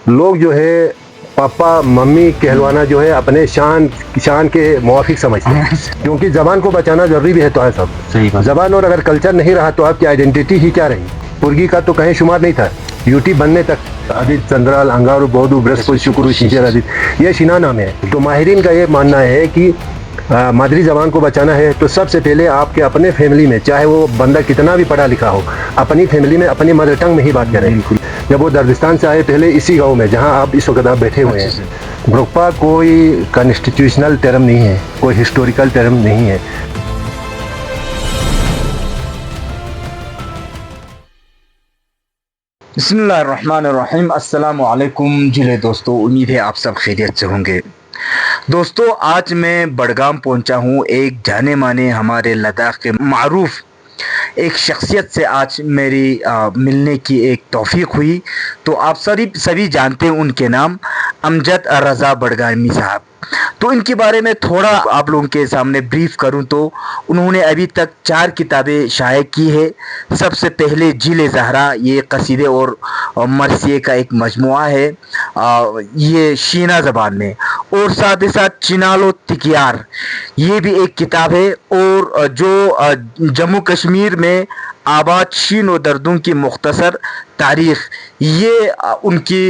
लोग जो है पापा मम्मी कहलवाना जो है अपने शान के मुवाफिक समझते हैं, क्योंकि ज़बान को बचाना ज़रूरी भी है। तो है सब सही बात। ज़बान और अगर कल्चर नहीं रहा तो आपकी आइडेंटिटी ही क्या रही। पुर्गी का तो कहीं शुमार नहीं था, यूटी बनने तक आदित चंद्राल अंगारू बौद्धू बृहस्पति शुक्र शिशिर आदित ये शिना नाम है। तो माहिरीन का ये मानना है कि मादरी ज़बान को बचाना है तो सबसे पहले आपके अपने फैमिली में, चाहे वो बंदा कितना भी पढ़ा लिखा हो, अपनी फैमिली में अपनी मदर टंग में ही बात करें। जब वो दर्दिस्तान से आए पहले इसी गांव में जहां आप इस वक्त आप बैठे हुए हैं, ब्रोकपा कोई कॉन्स्टिट्यूशनल टर्म नहीं है, कोई हिस्टोरिकल टर्म नहीं है। बिस्मिल्लाहिर्रहमानिर्रहीम। अस्सलाम वालेकुम जिले दोस्तों, उम्मीद है आप सब खैरियत से होंगे। दोस्तों, आज मैं बडगाम पहुंचा हूं। एक जाने माने हमारे लद्दाख के मारूफ एक शख्सियत से आज मेरी मिलने की एक तौफीक हुई। तो आप सभी जानते हैं उनके नाम अमजद रज़ा बडगामी साहब। तो इनके बारे में थोड़ा आप लोगों के सामने ब्रीफ करूं तो उन्होंने अभी तक 4 किताबें शाये की है। सबसे पहले जिले ज़हरा, ये कसीदे और मरसिए का एक मजमुआ है, ये शीना ज़बान में। और साथ ही साथ चिनालो तिकियार, ये भी एक किताब है। और जो जम्मू कश्मीर में आबाद शीन व दर्दों की मुख्तसर तारीख़, ये उनकी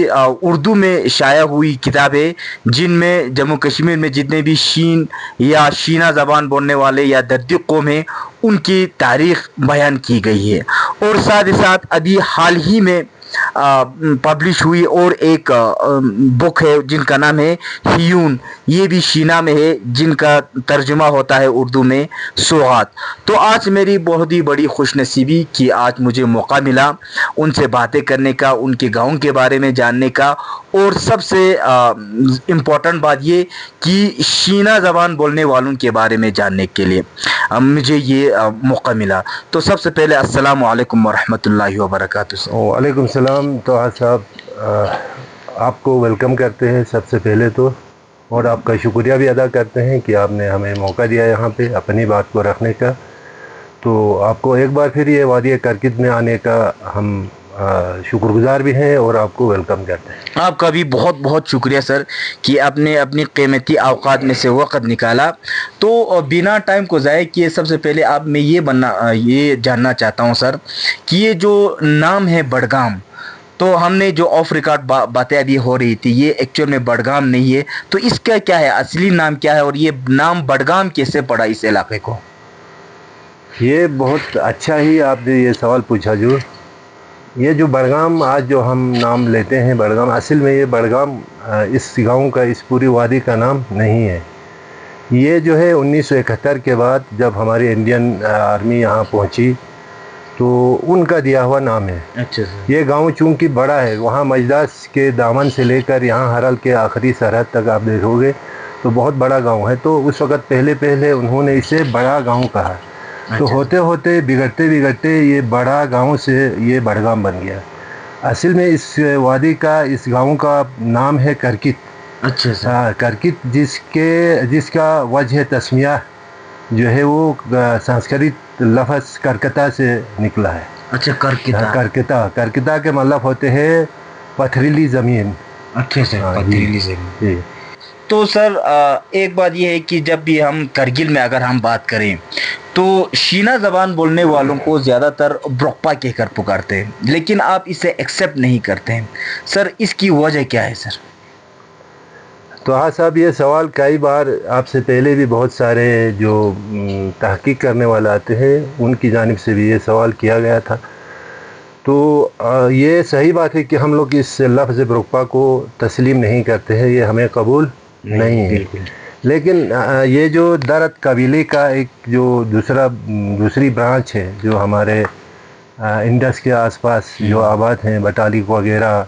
उर्दू में शाया हुई किताब है, जिनमें जम्मू कश्मीर में जितने भी शीन या शीना ज़बान बोलने वाले या दर्दी कौम है उनकी तारीख़ बयान की गई है। और साथ ही साथ अभी हाल ही में पब्लिश हुई और एक बुक है जिनका नाम है हियून, ये भी शीना में है, जिनका तर्जुमा होता है उर्दू में सौगात। तो आज मेरी बहुत ही बड़ी खुशनसीबी कि आज मुझे मौका मिला उनसे बातें करने का, उनके गाँव के बारे में जानने का, और सबसे इम्पोर्टेंट बात ये कि शीना ज़बान बोलने वालों के बारे में जानने के लिए मुझे ये मौका मिला। तो सबसे पहले अस्सलाम वालेकुम वरहमतुल्लाहि वबरकातुहू। वालेकुम सलाम। तो आज साहब आपको वेलकम करते हैं सबसे पहले तो, और आपका शुक्रिया भी अदा करते हैं कि आपने हमें मौका दिया यहाँ पे अपनी बात को रखने का। तो आपको एक बार फिर ये वादी करकित में आने का हम शुक्रगुजार भी हैं और आपको वेलकम करते हैं। आपका भी बहुत बहुत शुक्रिया सर कि आपने अपनी कीमती औकात में से वक़्त निकाला। तो बिना टाइम को ज़ाया किए सबसे पहले आप मैं ये जानना चाहता हूँ सर कि ये जो नाम है बडगाम, तो हमने जो ऑफ रिकॉर्ड बातें अभी हो रही थी, ये एक्चुअल में बडगाम नहीं है, तो इसका क्या है, असली नाम क्या है, और ये नाम बडगाम कैसे पड़ा इस इलाके को? ये बहुत अच्छा ही आपने ये सवाल पूछा। ये जो बडगाम आज जो हम नाम लेते हैं बडगाम, असल में ये बडगाम इस गांव का, इस पूरी वादी का नाम नहीं है। ये जो है 1971 के बाद जब हमारी इंडियन आर्मी यहाँ पहुँची तो उनका दिया हुआ नाम है। अच्छा सर। ये गांव चूँकि बड़ा है, वहाँ मजदास के दामन से लेकर यहाँ हरल के आखिरी सरहद तक आप देखोगे तो बहुत बड़ा गांव है। तो उस वक़्त पहले उन्होंने इसे बड़ा गांव कहा। तो होते होते बिगड़ते ये बड़ा गांव से ये बडगाम बन गया। असल में इस वादी का, इस गांव का नाम है करकित। अच्छा सर। करकित जिसका वजह तस्मिया जो है वो संस्कृत लफ्ज़ करकता से निकला है। अच्छा, करकिता के मतलब होते हैं पथरीली ज़मीन। अच्छा सर, पथरीली ज़मीन। जी। तो सर एक बात यह है कि जब भी हम करगिल में अगर हम बात करें तो शीना ज़बान बोलने वालों को ज़्यादातर ब्रोकपा कहकर पुकारते हैं, लेकिन आप इसे एक्सेप्ट नहीं करते हैं। सर इसकी वजह क्या है सर? तो हाँ साहब, ये सवाल कई बार आपसे पहले भी बहुत सारे जो तहकीक करने वाले आते हैं उनकी जानिब से भी ये सवाल किया गया था। तो ये सही बात है कि हम लोग इस लफ्ज़ ब्रोकपा को तस्लीम नहीं करते हैं, ये हमें कबूल नहीं है। लेकिन ये जो दरद कबीले का एक जो दूसरी ब्रांच है जो हमारे इंडस के आसपास जो आबाद हैं, बटालिक वगैरह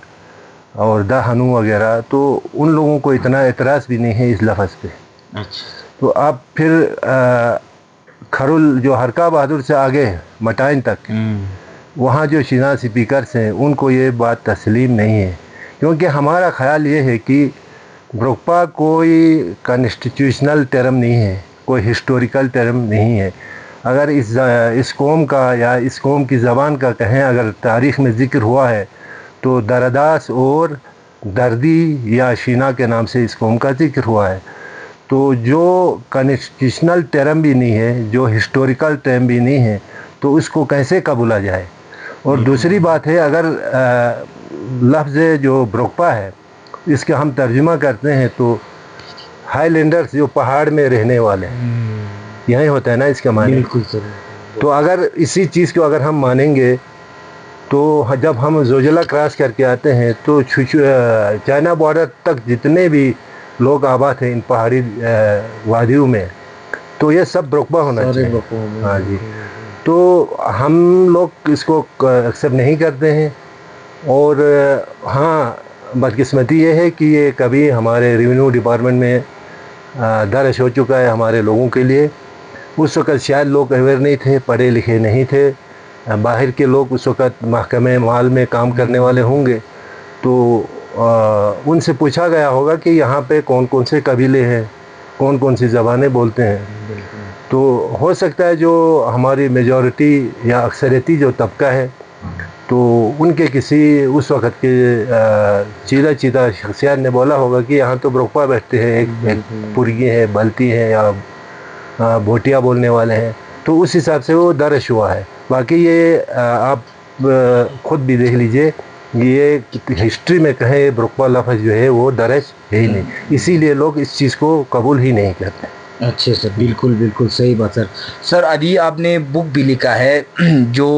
और दहनु वगैरह, तो उन लोगों को इतना एतराज़ भी नहीं है इस लफ्ज़ पे। अच्छा। तो आप फिर खरुल जो हरका बहादुर से आगे मटाइन तक, वहाँ जो शीना स्पीकर्स हैं उनको ये बात तस्लीम नहीं है, क्योंकि हमारा ख़्याल ये है कि ब्रोकपा कोई कॉन्स्टिट्यूशनल टर्म नहीं है, कोई हिस्टोरिकल टर्म नहीं है। अगर इस कौम का या इस कौम की ज़बान का कहें, अगर तारीख़ में ज़िक्र हुआ है तो दरदास और दर्दी या शीना के नाम से इस कौम का जिक्र हुआ है। तो जो कॉन्स्टिट्यूशनल टर्म भी नहीं है, जो हिस्टोरिकल टर्म भी नहीं है, तो उसको कैसे कबूला जाए। और दूसरी बात है, अगर लफ्ज़ जो ब्रोकपा है इसका हम तर्जुमा करते हैं तो हाईलैंडर्स जो पहाड़ में रहने वाले हैं, यही होता है ना इसका माने। बिल्कुल सर। तो अगर इसी चीज़ को अगर हम मानेंगे तो जब हम जोजिला क्रॉस करके आते हैं तो चाइना बॉर्डर तक जितने भी लोग आबाद हैं इन पहाड़ी वादियों में, तो ये सब ब्रोकबा होना चाहिए। हाँ जी। तो हम लोग इसको एक्सेप्ट नहीं करते हैं। और हाँ, बदकिस्मती ये है कि ये कभी हमारे रेवेन्यू डिपार्टमेंट में दर्ज हो चुका है हमारे लोगों के लिए। उस वक़्त शायद लोग अवेयर नहीं थे, पढ़े लिखे नहीं थे, बाहर के लोग उस वक़्त महकमे माल में काम करने वाले होंगे, तो उनसे पूछा गया होगा कि यहाँ पे कौन कौन से कबीले हैं, कौन कौन सी ज़बानें बोलते हैं। तो हो सकता है जो हमारी मेजॉरिटी या अक्सरियती जो तबका है, तो उनके किसी उस वक़्त के चीदा चीदा शख्सियत ने बोला होगा कि यहाँ तो ब्रोकपा बैठते हैं, एक पुरगी है, बल्ती है या भोटिया बोलने वाले हैं, तो उस हिसाब से वो दर्ज हुआ है। बाकी ये आप ख़ुद भी देख लीजिए, ये हिस्ट्री में कहें ब्रोकपा लफ्ज़ जो है वो दर्ज है ही नहीं, इसीलिए लोग इस चीज़ को कबूल ही नहीं करते। अच्छे सर, बिल्कुल बिल्कुल सही बात सर। सर अभी आपने बुक भी लिखा है जो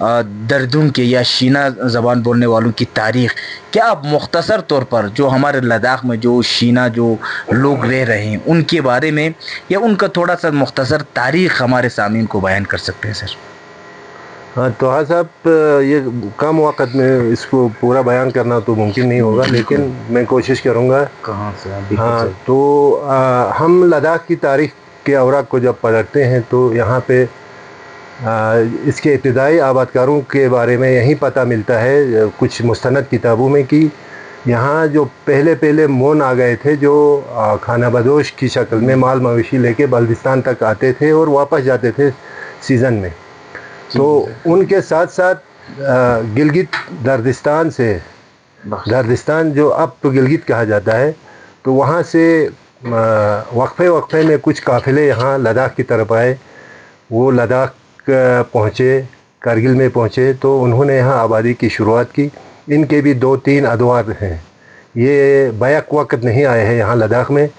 दर्दुन के या शीना ज़बान बोलने वालों की तारीख़, क्या आप मुख्तसर तौर पर जो हमारे लद्दाख में जो शीना जो लोग रह रहे हैं उनके बारे में या उनका थोड़ा सा मुख्तसर तारीख़ हमारे सामीन को बयान कर सकते हैं सर? हाँ तो हाँ साहब, ये कम वक़्त में इसको पूरा बयान करना तो मुमकिन नहीं होगा, लेकिन मैं कोशिश करूँगा। कहाँ से? हाँ, तो हम लद्दाख की तारीख़ के अवराक़ को जब पढ़ते हैं तो यहाँ पे इसके इब्तदाई आबादकारों के बारे में यही पता मिलता है कुछ मुस्तनद किताबों में कि यहाँ जो पहले मोन आ गए थे, जो खाना बदोश की शक्ल में माल मवेशी लेके बल्दिस्तान तक आते थे और वापस जाते थे सीज़न में। तो उनके साथ साथ गिलगित दर्दिस्तान से, दर्दिस्तान जो अब तो गिलगित कहा जाता है, तो वहाँ से वक्फे में कुछ काफ़िले यहाँ लद्दाख की तरफ आए। वो लद्दाख पहुँचे, कारगिल में पहुँचे, तो उन्होंने यहाँ आबादी की शुरुआत की। इनके भी 2-3 अदवार हैं, ये बैक वक्त नहीं आए हैं यहाँ लद्दाख में,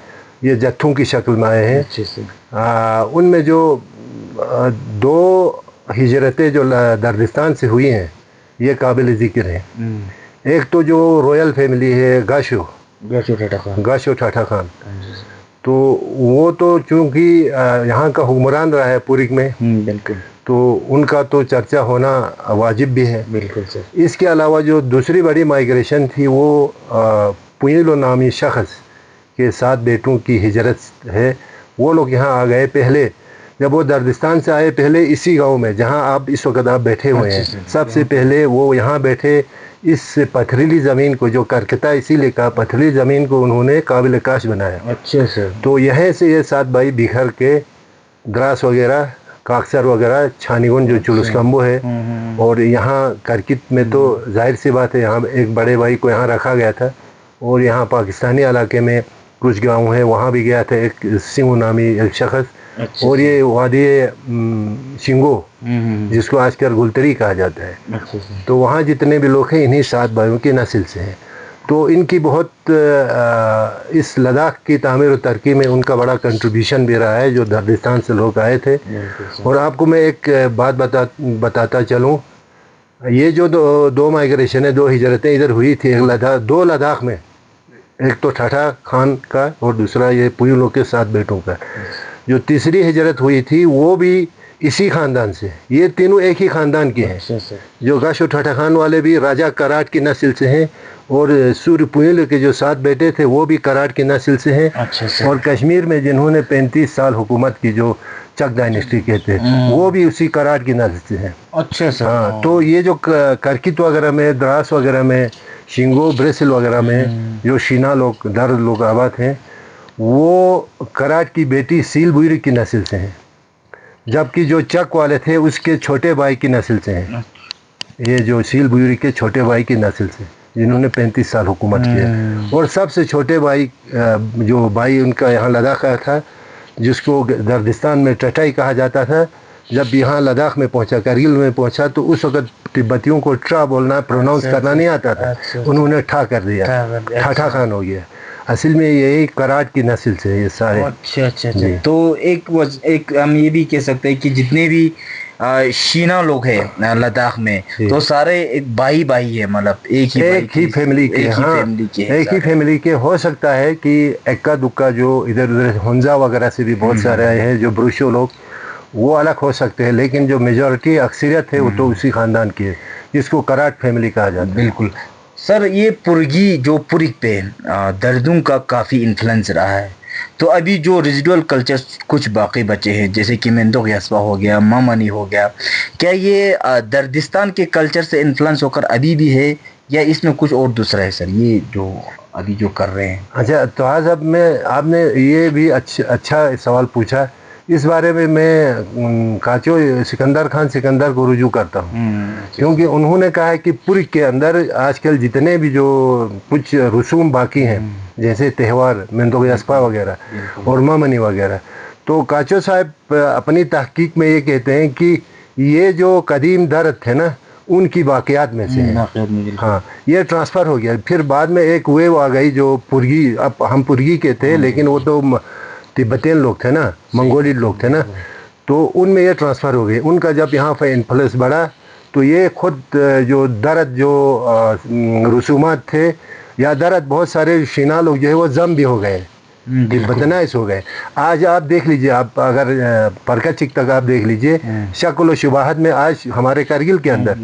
ये जत्थों की शक्ल में आए हैं। उनमें जो 2 हिजरतें जो दर्दिस्तान से हुई हैं ये काबिल ज़िक्र हैं। एक तो जो रॉयल फैमिली है गाशो ठाठा खान, तो वो तो चूँकि यहाँ का हुक्मरान रहा है पुरिक में, बिल्कुल, तो उनका तो चर्चा होना वाजिब भी है। बिल्कुल सर। इसके अलावा जो दूसरी बड़ी माइग्रेशन थी वो पुयलो नामी शख्स के 7 बेटों की हिजरत है। वो लोग यहाँ आ गए पहले, जब वो दर्दिस्तान से आए पहले इसी गांव में जहां आप इस वक्त आप बैठे हुए हैं, सबसे पहले वो यहाँ बैठे। इस पथरीली ज़मीन को, जो करकता इसीलिए कहा, पथरीली ज़मीन को उन्होंने काबिल काश बनाया। अच्छा सर। तो यहाँ से ये 7 भाई बिखर के द्रास वगैरह, काकसर वगैरह, छानीगुन जो चुलुस्कम्बो है, और यहाँ करकित में तो जाहिर सी बात है यहाँ एक बड़े भाई को यहाँ रखा गया था। और यहाँ पाकिस्तानी इलाके में कुछ गाँव है, वहाँ भी गया था एक सिंगू नामी एक शख्स। अच्छा, और ये वादी शिंगो जिसको आजकल गुलतरी कहा जाता है, अच्छा, तो वहाँ जितने भी लोग हैं इन्हीं 7 भाइयों की नस्ल से हैं। तो इनकी बहुत इस लद्दाख की तामीर और तरक्की में उनका बड़ा कंट्रीब्यूशन भी रहा है, जो दर्दिस्तान से लोग आए थे। और आपको मैं एक बात बताता चलूँ, ये जो दो माइग्रेशन है, 2 हिजरतें इधर हुई थी, एक लद्दाख, 2 लद्दाख में, एक तो ठाठा खान का और दूसरा ये पुयुलो के 7 बेटों का। जो तीसरी हिजरत हुई थी वो भी इसी ख़ानदान से, ये तीनों एक ही ख़ानदान के हैं। जो गाशो ठाठा खान वाले भी राजा कराट की नस्ल से हैं, और सूर्य पुयल के जो 7 बेटे थे वो भी कराट की नस्ल से हैं। अच्छा, और कश्मीर में जिन्होंने 35 साल हुकूमत की, जो चक डायनेस्टी कहते हैं, वो भी उसी कराट की नस्ल से हैं। अच्छा सर। हाँ, तो ये जो करकित वगैरह में, द्रास वगैरह में, शिंगो ब्रेसिल वगैरह में जो शीना लोग, दर्द लोग आबाद हैं, वो कराट की बेटी सील बुरी की नस्ल से हैं, जबकि जो चक वाले थे उसके छोटे भाई की नस्ल से हैं। ये जो सील बुरी के छोटे भाई की नस्ल से, जिन्होंने 35 साल हुकूमत किया। और सबसे छोटे भाई जो भाई उनका यहाँ लद्दाख का था, जिसको दर्दिस्तान में टटाई कहा जाता था, जब यहाँ लद्दाख में पहुँचा, करगिल में पहुँचा, तो उस वक्त तिब्बतियों को ट्रा बोलना, प्रोनाउंस करना नहीं आता था, उन्होंने ठा कर दिया, ठाठा खान हो गया। असल में यही कराट की नस्ल से ये सारे। अच्छा। तो एक हम ये भी कह सकते हैं कि जितने भी शीना लोग हैं लद्दाख में, तो सारे एक भाई है, मतलब एक ही फैमिली के, एक ही फैमिली के। हो सकता है कि एक्का दुक्का जो इधर उधर हुंजा वगैरह से भी बहुत सारे आए हैं, जो ब्रुशो लोग, वो अलग हो सकते हैं, लेकिन जो मेजॉरिटी अक्सरियत है वो तो उसी ख़ानदान की है, जिसको कराट फैमिली कहा जाता है। बिल्कुल सर। ये पुर्गी जो पुरिक पे दर्दों का काफ़ी इन्फ्लुएंस रहा है, तो अभी जो रेजिडुअल कल्चर्स कुछ बाकी बचे हैं, जैसे कि मेंदोग यस्पा हो गया, मामनी हो गया, क्या ये दर्दिस्तान के कल्चर से इन्फ्लुएंस होकर अभी भी है, या इसमें कुछ और दूसरा है सर, ये जो अभी जो कर रहे हैं? अच्छा, तो आज अब मैं आपने ये भी अच्छा सवाल पूछा। इस बारे में मैं काचो सिकंदर खान सिकंदर को रुजू करता हूँ, क्योंकि उन्होंने कहा है कि पुरिक के अंदर आजकल जितने भी जो कुछ रसूम बाकी हैं, जैसे त्यौहार मेंदोग यस्पा वगैरह और मामनी वगैरह, तो काचो साहब अपनी तहकीक में ये कहते हैं कि ये जो कदीम दर्द थे ना, उनकी बाक़ियात में से है। हाँ, ये ट्रांसफ़र हो गया। फिर बाद में एक वेव आ गई जो पुर्गी, अब हम पुर्गी के थे, लेकिन वो तो तिब्बतियन लोग थे ना, मंगोलियन लोग थे ना, तो उनमें ये ट्रांसफ़र हो गए। उनका जब यहाँ पर इन्फ्लुएंस बढ़ा, तो ये खुद जो दर्द जो रसूमात थे या दर्द, बहुत सारे शीना लोग जो है वो जम भी हो गए, तिब्बतनाइज हो गए। आज आप देख लीजिए, आप अगर परकचिक तक आप देख लीजिए, शक्ल व शुबाहत में आज हमारे करगिल के अंदर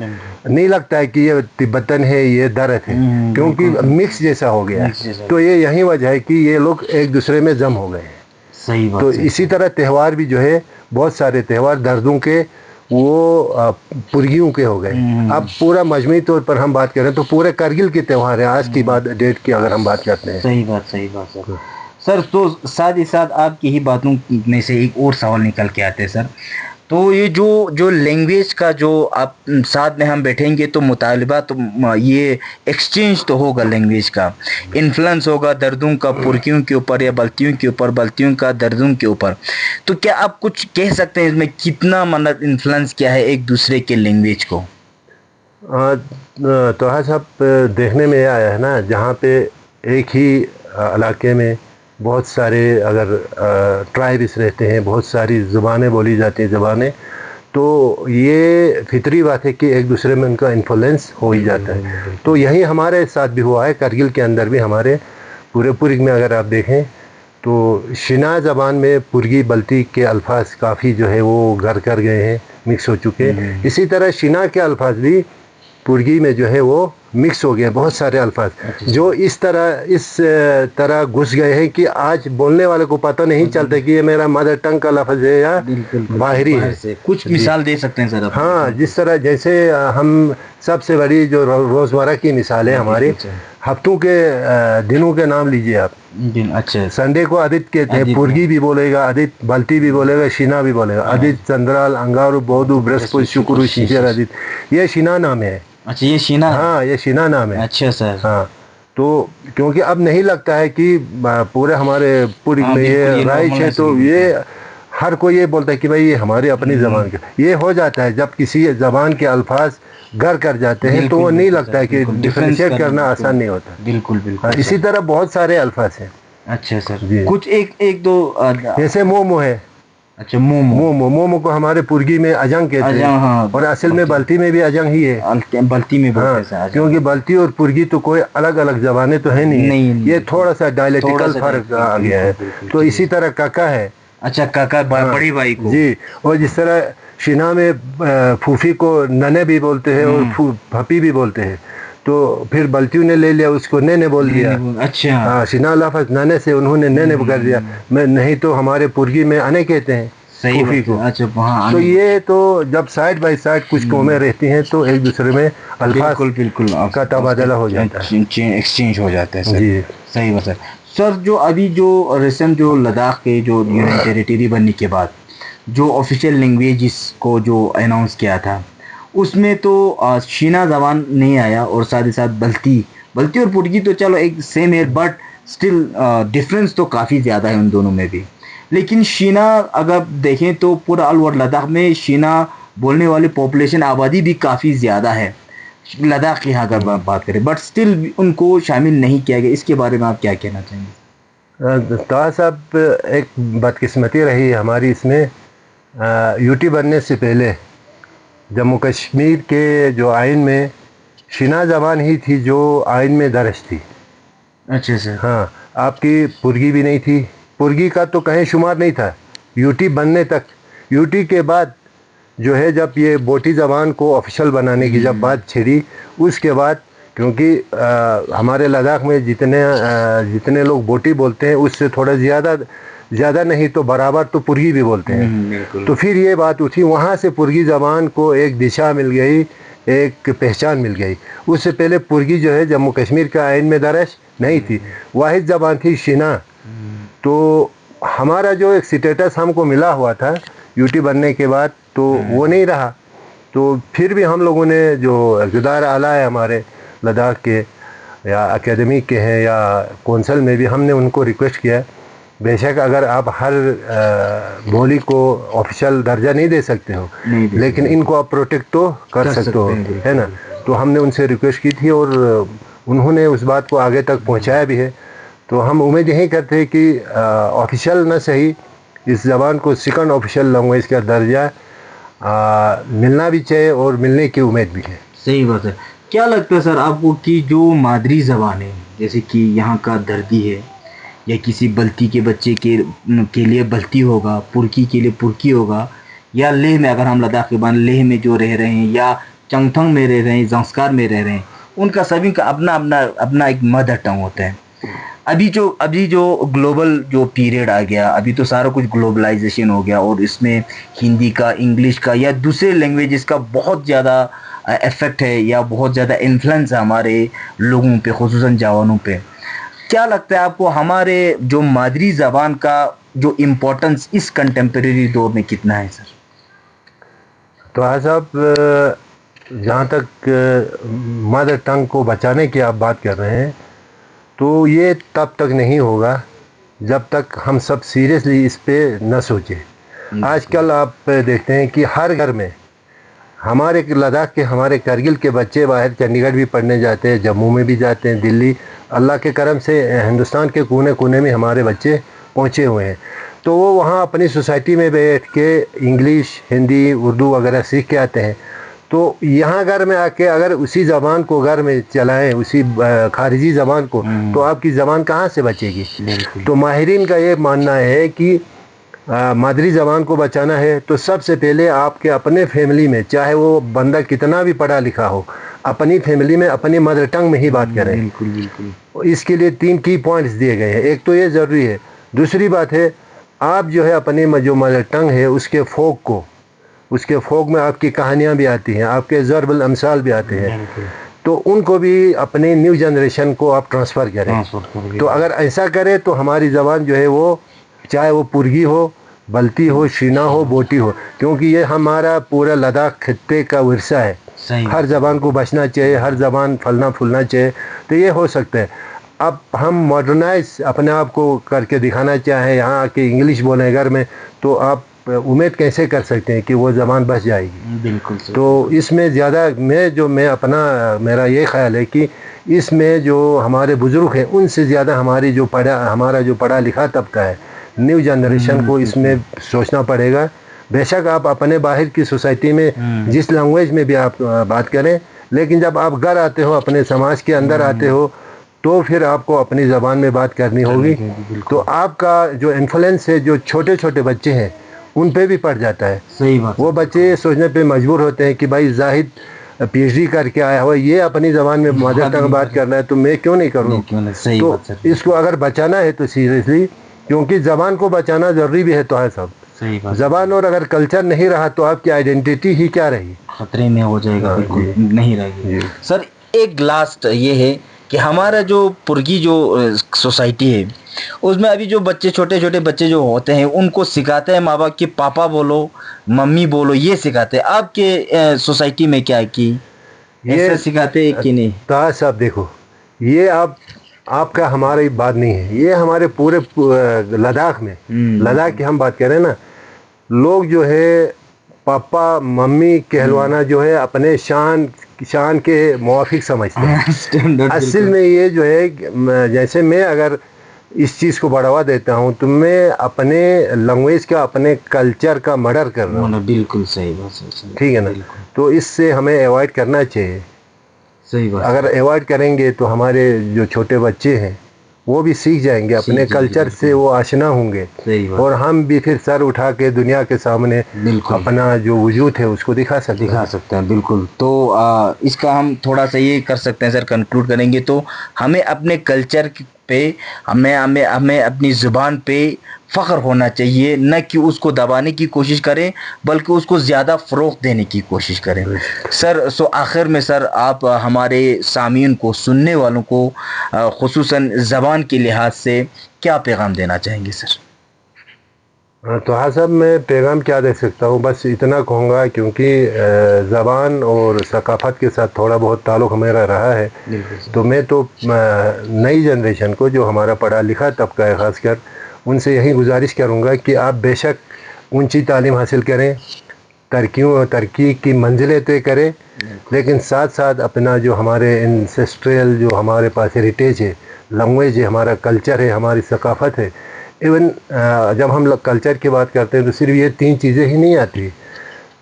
नहीं लगता है कि ये तिब्बतन है, ये दर्द है, क्योंकि मिक्स जैसा हो गया। तो ये यही वजह है कि ये लोग एक दूसरे में जम हो गए। सही बात। तो इसी तरह त्यौहार भी जो है, बहुत सारे त्यौहार दर्दों के वो पुर्गियों के हो गए। अब पूरा मजमूई तौर पर हम बात करें तो पूरे करगिल के त्यौहार हैं आज की बात, डेट की अगर हम बात करते हैं। सही बात सर। तो साथ ही साथ आपकी ही बातों में से एक और सवाल निकल के आते हैं सर। तो ये जो लैंग्वेज का जो आप साथ में हम बैठेंगे तो मुतालिबा, तो ये एक्सचेंज तो होगा, लैंग्वेज का इन्फ्लुएंस होगा दर्दों का पुर्कियों के ऊपर या बल्तियों के ऊपर, बल्तियों का दर्दों के ऊपर। तो क्या आप कुछ कह सकते हैं इसमें कितना मतलब इन्फ्लुएंस क्या है एक दूसरे के लैंग्वेज को? तो हाँ साहब, देखने में आया है ना, जहाँ पे एक ही इलाके में बहुत सारे अगर ट्राइब्स रहते हैं, बहुत सारी ज़ुबानें बोली जाती हैं ज़बानें, तो ये फितरी बात है कि एक दूसरे में उनका इन्फ्लुएंस हो ही जाता है। तो यही हमारे साथ भी हुआ है, करगिल के अंदर भी हमारे पूरे पुर्ग में अगर आप देखें तो शिना ज़बान में पुर्गी बल्ती के अल्फाज काफ़ी जो है वो घर कर गए हैं, मिक्स हो चुके हैं। इसी तरह शिना के अल्फाज भी पुर्गी में जो है वो मिक्स हो गए, बहुत सारे अल्फाज जो इस तरह घुस गए हैं कि आज बोलने वाले को पता नहीं चलता कि ये मेरा मदर टंग का लफ्ज़ है या बाहरी है। कुछ मिसाल दे सकते हैं सर? हाँ, जिस तरह जैसे हम सबसे बड़ी जो रोज़मर्रा की मिसाल है हमारी, हफ्तों के दिनों के नाम लीजिए आप। अच्छा, संडे को आदित्य कहते हैं, पुर्गी भी बोलेगा, आदित्य बल्ती भी बोलेगा, शिना भी बोलेगा। आदित्य, चंद्राल, अंगारू, बौद्धू, बृहस्पति, शुक्र, शीशर, आदित्य, ये शिना नाम है। अच्छा, ये शिना? हाँ, ये शिना नाम है। अच्छा सर। हाँ, तो क्योंकि अब नहीं लगता है कि पूरे हमारे पुर्ग में ये राइज है, तो ये हर कोई ये बोलता है कि भाई ये हमारी अपनी ज़बान का। ये हो जाता है जब किसी ज़बान के अल्फाज घर कर जाते हैं, तो वो नहीं लगता है कि डिफरेंशिएट करना आसान नहीं होता। बिल्कुल। इसी तरह बहुत सारे अल्फाज हैं। अच्छा सर, कुछ एक दो जैसे मोमो है। अच्छा, मोमो को हमारे पुर्गी में अजंग कहते हैं। हाँ, और असल में बल्ती में भी अजंग ही है। बल्ती में बोलते हैं, क्योंकि बल्ती और पुर्गी तो कोई अलग अलग जबानें तो है नहीं, ये थोड़ा सा डायलेक्टिकल फर्क आ गया है। तो इसी तरह काका है। अच्छा, काका बड़ी भाई को जी। और जिस तरह शिना में फूफी को नने भी बोलते हैं और फपी भी बोलते हैं, तो फिर बल्तियों ने ले लिया उसको नेने बोल दिया। अच्छा, हाँ, शिना लफ्ज़ नने से उन्होंने नेने कर दिया। मैं नहीं तो हमारे पुर्गी में अने कहते हैं फूफी को। अच्छा, हाँ। तो ये तो जब साइड बाय साइड कुछ कौमें रहती हैं तो एक दूसरे में अल्फाज बिल्कुल का तबादला हो जाता है, एक्सचेंज हो जाता है सर। जी सही बात सर। जो अभी जो रिसेंट जो लद्दाख के जो यूनियन टेरिटरी बनने के बाद जो ऑफिशियल लैंग्वेज को जो अनाउंस किया था, उसमें तो शीना ज़बान नहीं आया और साथ ही साथ बल्ती بلتی اور پرگی تو چلو ایک سیم ہے، بٹ اسٹل ڈفرینس تو کافی زیادہ ہے ان دونوں میں بھی. لیکن شینا اگر دیکھیں تو پورا آل لداخ میں شینا بولنے والی پاپولیشن آبادی بھی کافی زیادہ ہے لداخ کی اگر بات کریں، بٹ اسٹل ان کو شامل نہیں کیا گیا. اس کے بارے میں آپ کیا کہنا چاہیں گے؟ طاہر صاحب، ایک بدقسمتی رہی ہماری اس میں. یو ٹی بننے سے پہلے جموں کشمیر کے جو آئین میں شینا زبان ہی تھی جو آئین میں درج تھی. اچھا سر. ہاں، آپ کی پرگی بھی نہیں تھی. پرگی کا تو کہیں شمار نہیں تھا یو ٹی بننے تک. یو ٹی کے بعد جو ہے جب یہ بوٹی زبان کو آفیشل بنانے کی جب بات چھڑی، اس کے بعد کیونکہ ہمارے لداخ میں جتنے لوگ بوٹی بولتے ہیں اس سے تھوڑا زیادہ نہیں تو برابر تو پرگی بھی بولتے ہیں. تو پھر یہ بات اٹھی، وہاں سے پرگی زبان کو ایک دشا مل گئی، ایک پہچان مل گئی. اس سے پہلے پرگی جو ہے جموں کشمیر کا آئین میں درج نہیں تھی، واحد زبان تھی شینا. تو ہمارا جو ایک سٹیٹس ہم کو ملا ہوا تھا یو ٹی بننے کے بعد تو وہ نہیں رہا. تو پھر بھی ہم لوگوں نے جو اقتدار اعلیٰ ہے ہمارے لداخ کے یا اکیڈمی کے ہیں یا کونسل میں بھی، ہم نے ان کو ریکویسٹ کیا بے شک اگر آپ ہر بولی کو آفیشل درجہ نہیں دے سکتے ہو لیکن ان کو آپ پروٹیکٹ تو کر سکتے ہو، ہے نا. تو ہم نے ان سے ریکویسٹ کی تھی اور انہوں نے اس بات کو آگے تک پہنچایا بھی ہے. تو ہم امید یہی کرتے ہیں کہ آفیشل نہ صحیح اس زبان کو سیکنڈ آفیشل لینگویج کا درجہ ملنا بھی چاہیے اور ملنے کی امید بھی ہے. صحیح بات ہے. کیا لگتا ہے سر آپ کو کہ جو مادری زبان ہے جیسے کہ یہاں کا دردی ہے یا کسی بلتی کے بچے کے لیے بلتی ہوگا، پرکی کے لیے پرکی ہوگا، یا لیہ میں اگر ہم لداخ کے بان لیہ میں جو رہ رہے ہیں یا چنگتھنگ میں رہ رہے ہیں، زنسکار میں رہ رہے ہیں، ان کا سبھی کا اپنا ایک مدر ٹنگ ہوتا ہے. ابھی جو گلوبل جو پیریڈ آ گیا، ابھی تو سارا کچھ گلوبلائزیشن ہو گیا اور اس میں ہندی کا، انگلش کا یا دوسرے لینگویجز کا بہت زیادہ افیکٹ ہے یا بہت زیادہ انفلوئنس ہے ہمارے لوگوں پہ، خصوصاً جوانوں پہ. کیا لگتا ہے آپ کو ہمارے جو مادری زبان کا جو امپورٹنس اس کنٹمپریری دور میں کتنا ہے سر؟ تو صاحب، جہاں تک مدر ٹنگ کو بچانے کی آپ بات کر رہے ہیں تو یہ تب تک نہیں ہوگا جب تک ہم سب سیریسلی اس پہ نہ سوچیں. آج کل آپ دیکھتے ہیں کہ ہر گھر میں ہمارے لداخ کے، ہمارے کرگل کے بچے باہر چنڈی گڑھ بھی پڑھنے جاتے ہیں، جموں میں بھی جاتے ہیں، دلی، اللہ کے کرم سے ہندوستان کے کونے کونے میں ہمارے بچے پہنچے ہوئے ہیں. تو وہ وہاں اپنی سوسائٹی میں بیٹھ کے انگلش، ہندی، اردو وغیرہ سیکھ کے آتے ہیں. تو یہاں گھر میں آ کے اگر اسی زبان کو گھر میں چلائیں، اسی خارجی زبان کو، تو آپ کی زبان کہاں سے بچے گی؟ تو ماہرین کا یہ ماننا ہے کہ مادری زبان کو بچانا ہے تو سب سے پہلے آپ کے اپنے فیملی میں، چاہے وہ بندہ کتنا بھی پڑھا لکھا ہو، اپنی فیملی میں اپنی مدر ٹنگ میں ہی بات کریں. بالکل. اس کے لیے 3 کی پوائنٹس دیے گئے ہیں. ایک تو یہ ضروری ہے. دوسری بات ہے، آپ جو ہے اپنی جو مدر ٹنگ ہے اس کے فوک میں آپ کی کہانیاں بھی آتی ہیں، آپ کے ضرب الامثال بھی آتے ہیں، تو ان کو بھی اپنے نیو جنریشن کو آپ ٹرانسفر کریں. تو اگر ایسا کرے تو ہماری زبان جو ہے وہ، چاہے وہ پرگی ہو، بلتی ہو، شینا ہو، بوٹی ہو، کیونکہ یہ ہمارا پورا لداخ خطے کا ورثہ ہے. ہر زبان کو بچنا چاہیے، ہر زبان پھلنا پھولنا چاہیے. تو یہ ہو سکتا ہے. اب ہم ماڈرنائز اپنے آپ کو کر کے دکھانا چاہیں، یہاں آ کے انگلش بولیں گھر میں، تو آپ امید کیسے کر سکتے ہیں کہ وہ زبان بچ جائے گی؟ بالکل. تو اس میں زیادہ میرا یہ خیال ہے کہ اس میں جو ہمارے بزرگ ہیں ان سے زیادہ ہمارا جو پڑھا لکھا طبقہ ہے، نیو جنریشن کو اس میں سوچنا پڑے گا. بے شک آپ اپنے باہر کی سوسائٹی میں جس لینگویج میں بھی آپ بات کریں، لیکن جب آپ گھر آتے ہو، اپنے سماج کے اندر آتے ہو، تو پھر آپ کو اپنی زبان میں بات کرنی ہوگی. تو آپ کا جو انفلوئنس ہے جو چھوٹے چھوٹے بچے ہیں ان پہ بھی پڑ جاتا ہے. صحیح بات. وہ بچے سوچنے پہ مجبور ہوتے ہیں کہ بھائی زاہد پی ایچ ڈی کر کے آیا ہوا، یہ اپنی زبان میں مدر ٹنگ بات کرنا ہے تو میں کیوں نہیں کروں؟ تو اس کو اگر بچانا ہے تو سیریسلی، کیونکہ زبان کو بچانا ضروری بھی ہے. تو ہے صاحب، زبان اور اگر کلچر نہیں رہا تو آپ کی آئیڈینٹی ہی کیا رہی؟ خطرے میں ہو جائے گا. بالکل نہیں رہے گی. سر ایک لاسٹ یہ ہے کہ ہمارا جو پرگی جو سوسائٹی ہے اس میں ابھی جو چھوٹے چھوٹے بچے جو ہوتے ہیں ان کو سکھاتے ہیں ماں باپ کہ پاپا بولو، ممی بولو، یہ سکھاتے ہیں. آپ کے سوسائٹی میں کیا کی ایسا سکھاتے ہیں کہ نہیں؟ صاحب دیکھو، یہ آپ کا ہماری بات نہیں ہے، یہ ہمارے پورے لداخ میں، لداخ کی ہم بات کر رہے ہیں نا، لوگ جو ہے پاپا ممی کہلوانا جو ہے اپنے شان کے موافق سمجھتے ہیں۔ اصل میں یہ جو ہے جیسے میں اگر اس چیز کو بڑھاوا دیتا ہوں تو میں اپنے لینگویج کا، اپنے کلچر کا مرڈر کر رہا ہوں۔ بالکل صحیح بات ہے، ٹھیک ہے نا؟ تو اس سے ہمیں ایوائڈ کرنا چاہیے۔ صحیح بات، اگر ایوائڈ کریں گے تو ہمارے جو چھوٹے بچے ہیں وہ بھی سیکھ جائیں گے، اپنے کلچر سے وہ آشنا ہوں گے، اور ہم بھی پھر سر اٹھا کے دنیا کے سامنے اپنا جو وجود ہے اس کو دکھا سکتے ہیں۔ بالکل، تو اس کا ہم تھوڑا سا یہ کر سکتے ہیں سر، کنکلوڈ کریں گے تو ہمیں اپنے کلچر پہ، ہمیں اپنی زبان پہ فخر ہونا چاہیے، نہ کہ اس کو دبانے کی کوشش کریں بلکہ اس کو زیادہ فروغ دینے کی کوشش کریں۔ سر آخر میں سر آپ ہمارے سامعین کو، سننے والوں کو خصوصاً زبان کے لحاظ سے کیا پیغام دینا چاہیں گے سر؟ تو ہاں صاحب، میں پیغام کیا دے سکتا ہوں، بس اتنا کہوں گا، کیونکہ زبان اور ثقافت کے ساتھ تھوڑا بہت تعلق میرا رہا ہے، تو میں تو نئی جنریشن کو، جو ہمارا پڑھا لکھا طبقہ ہے خاص کر، ان سے یہی گزارش کروں گا کہ آپ بے شک اونچی تعلیم حاصل کریں، ترقی کی منزلیں طے کریں، لیکن ساتھ ساتھ اپنا جو ہمارے انسیسٹریل، جو ہمارے پاس ہیریٹیج ہے، لینگویج ہے، ہمارا کلچر ہے، ہماری ثقافت ہے، ایون جب ہم لوگ کلچر کی بات کرتے ہیں تو صرف یہ 3 چیزیں ہی نہیں آتی،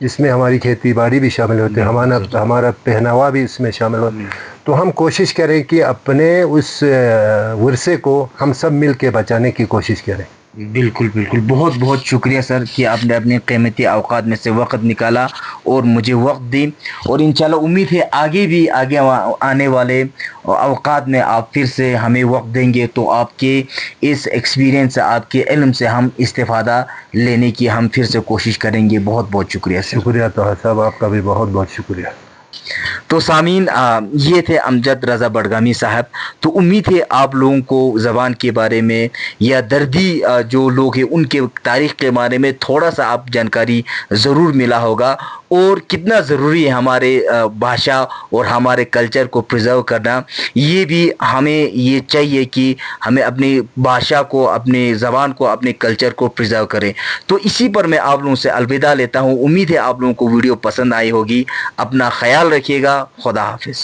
اس میں ہماری کھیتی باڑی بھی شامل ہوتے ہیں، ہمارا پہناوا بھی اس میں شامل ہوتا ہے۔ تو ہم کوشش کریں کہ اپنے اس ورثے کو ہم سب مل کے بچانے کی کوشش کریں۔ بالکل بالکل، بہت بہت شکریہ سر کہ آپ نے اپنے قیمتی اوقات میں سے وقت نکالا اور مجھے وقت دی، اور انشاءاللہ امید ہے آگے آنے والے اوقات میں آپ پھر سے ہمیں وقت دیں گے، تو آپ کے اس ایکسپیرینس سے، آپ کے علم سے ہم استفادہ لینے کی ہم پھر سے کوشش کریں گے۔ بہت بہت شکریہ سر۔ شکریہ طاہر صاحب، آپ کا بھی بہت بہت شکریہ۔ تو سامعین، یہ تھے امجد رضا بڈگامی صاحب۔ تو امید ہے آپ لوگوں کو زبان کے بارے میں، یا دردی جو لوگ ہیں ان کے تاریخ کے بارے میں تھوڑا سا آپ جانکاری ضرور ملا ہوگا، اور کتنا ضروری ہے ہمارے بھاشا اور ہمارے کلچر کو پرزرو کرنا۔ یہ بھی ہمیں یہ چاہیے کہ ہمیں اپنی بھاشا کو، اپنے زبان کو، اپنے کلچر کو پرزرو کریں۔ تو اسی پر میں آپ لوگوں سے الوداع لیتا ہوں۔ امید ہے آپ لوگوں کو ویڈیو پسند آئی ہوگی۔ اپنا خیال رکھیے گا۔ خدا حافظ۔